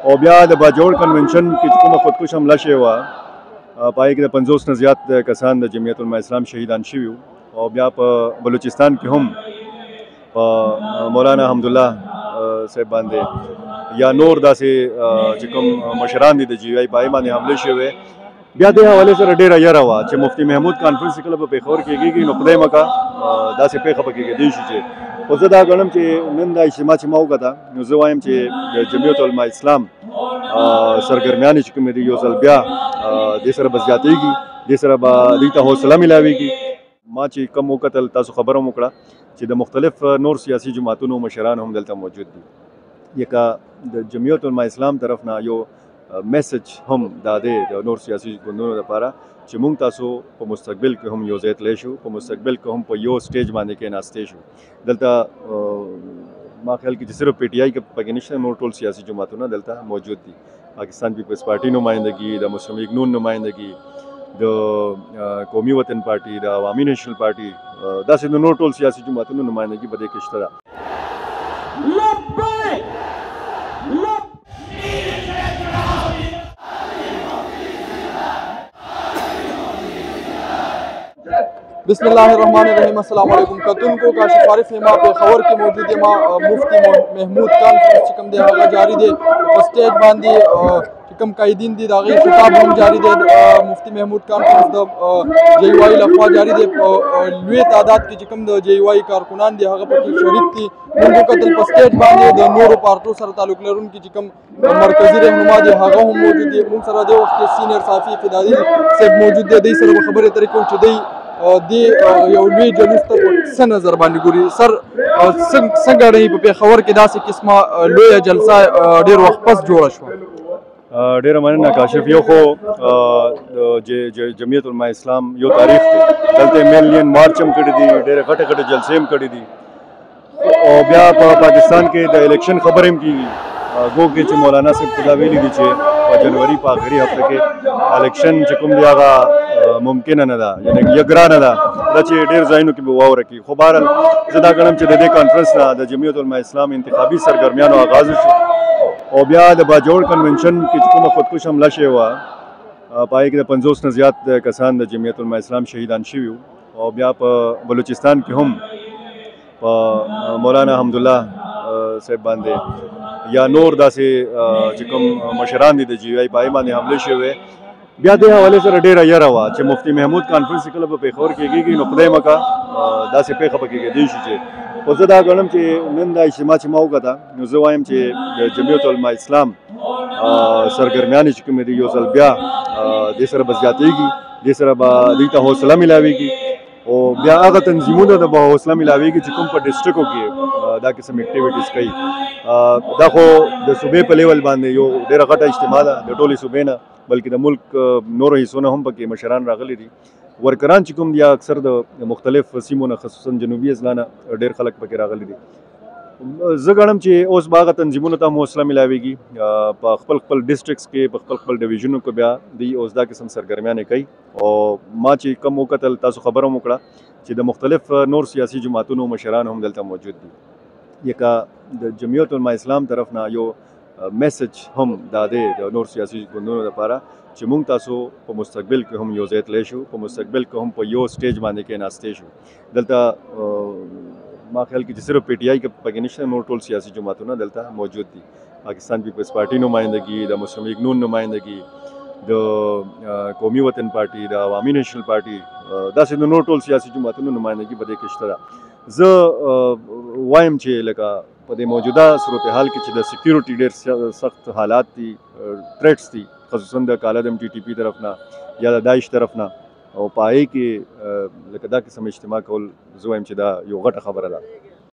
او بیا د باجوړ کنونشن کې چې کومه خودکش حمله شوې وه په هغې کې د 50 نه زیات کسان د جمعیت علما اسلام شهیدان شوي وو او بیا په بلوچستان کې هم په مولانا حمدالله صاحب باندې یا نور داسې چې کوم مشران دي د جی وی په هغې باندې حملې شوې بیا دې حوالې سره ډېره یره وه چې مفتي محمود کانفرنس چې کله په پېښور کې کېږي نو خدای مکه داسې پېښه پکې کېدی شي چې خو زه دا ګڼم چې نن دا اجتماع چې ما وکړه نو زه وایم چې د جمعیت علما اسلام سرګرمیانې چې کومې دي یو ځل بیا دې سره به زیاتېږي دې سره به دوی ته حوصله میلاویږي ما چې کوم وکتل تاسو خبره هم وکړه چې د مختلف نور سیاسي جماعتونو مشران هم دلته موجود دي یکه د جمعیت علما اسلام طرف نه یو میسج هم دا دی د نور سیاسي ګوندونو لپاره چې موږ تاسو په مستقبل کې هم یو ځای تللی شو په مستقبل کې هم په یو سټیج باندې کېناستی شو دلته ما خیال کې چې صرف پی ټی آی کې پکې نشته نور ټول سیاسي جماعتونه دلته موجود دي پاکستان پیپلز پارټي نمایندګي د مسلم لیگ نون نمایندګي د قومي وطن پارټي د عوامي نیشنل پارټي داسې د نور ټول سیاسي جماعتونو نمایندګي په دې کې شته ده बिस्मिल्लाहिर्रहमानिर्रहीम अस्सलाम वालेकुम कतुनको का सिफारिश है पे खबर की मौजूद है मुफ्ती महमूद कॉन्फ्रेंस चिकम दे हगा जारी दे स्टेज बांधी चिकम कायदीन दी दागी खिताब हम जारी दे मुफ्ती महमूद कॉन्फ्रेंस द जेवाई लफा जारी दे लुए तादाद की चिकम द जेवाई कारकुनान दे हगा पर शरीक थी मुंगो कतल पर स्टेज बांधी द नूर पार्टो सर ताल्लुक लरुन की चिकम मरकजी रहनुमा दे हगा हम मौजूद है मुंग सर दे वक्त सीनियर साफी फिदादी से मौजूद दे सर खबर तरीके चदई دی یو لوی جلوس ته څه نظر باندې ګوري سر څنګه رہی په پېښور کې داسې قسمه لویه جلسه ډېر وخت پس جوړه شوه ډېره مننه کاشف یو خو د جمعیت علما اسلام یو تاریخ دی دلته میلیون مارچ هم کړي دي ډېرې غټې غټې جلسې هم کړي دي او بیا په پاکستان کې د الیکشن خبرې هم کېږي ګو کې چې مولانا صاحب خدا ویلي دي چې په جنوري په آخري هفته کې الیکشن چې کوم دی هغه ممکنه نه ده یعنی یګرانه ده دا چې ډېر ځایونو کې به واوره کړي خو بهرحال زه دا ګڼم چې د دې کانفرنس نه د جمعیت علما اسلام انتخابي سرګرمیانو آغاز وشو او بیا د باجوړ کنونشن کې چې کومه خودکش حمله شوې وه په هغې کې د 50 نه زیات کسان د جمعیت علما اسلام شهیدان شوي وو او بیا په بلوچستان کې هم په مولانا حمدالله صاحب باندې یا نور داسې چې کوم مشران دي د جی وی په هغې باندې حملې شوې بیا دې حوالې سره ډېره یره وه چې مفتي محمود کانفرنس چې کله په پېښور کې کېږي نو خدای مکه داسې پېښه پکې کېدی شي چې خو زه دا ګڼم چې نن دا اجتماع چې ما وکړه نو زه وایم چې د جمعیت علما اسلام سرګرمیانې چې کومې دي یو ځل بیا دې سره به زیاتېږي دې سره به دوی ته حوصله میلاویږي او بیا هغه تنظیمونه د به حوصله میلاویږي چې کوم په ډسټرکو کې دا قسم اکټیویټیز کوي دا خو د صوبې په لیول باندې یو ډېره غټه اجتماع ده د ټولې صوبې نه بلکې د ملک نورو حصو نه هم پکې مشران راغلي دي ورکران چې کوم دي اکثر د مختلف سیمو نه خصوصا جنوبي اضلاع نه ډېر خلک پکې راغلي دي زه ګڼم چې اوس به هغه تنظیمونو ته هم حوصله میلاویږي په خپل خپل ډسټرکټس کې په خپل خپل ډویژنو کې بیا دوی اوس دا قسم سرګرمیانې کوي او ما چې کوم وکتل تاسو خبره هم وکړه چې د مختلف نور سیاسي جماعتونو مشران هم دلته موجود دي یکه د جمعیت علما اسلام طرف نه یو میسج هم دا دی د نور سیاسي ګوندونو لپاره چې موږ تاسو په مستقبل کې هم یو ځای تللی شو په مستقبل کې هم په یو سټیج باندې کېناستی شو دلته ما خیال کې چې صرف پی ټی آی کې پکې نشته نور ټول سیاسي جماعتونه دلته موجود دي پاکستان پیپلز پارټي نمایندګي د مسلم لیگ نون نمایندګي د قومي وطن پارټي د عوامي نیشنل پارټي داسې د نور ټول سیاسي جماعتونو نمایندګي په دې کې شته ده زه وایم چې لکه په دې موجوده صورتحال کې چې د سکیورټي ډېر سخت حالات دي تھریټس دي خصوصا د کالا د ټي ټي پي طرف نه یا د داعش طرف نه او په هغې کې لکه دا قسم اجتماع کول زه وایم چې دا یو غټه خبره ده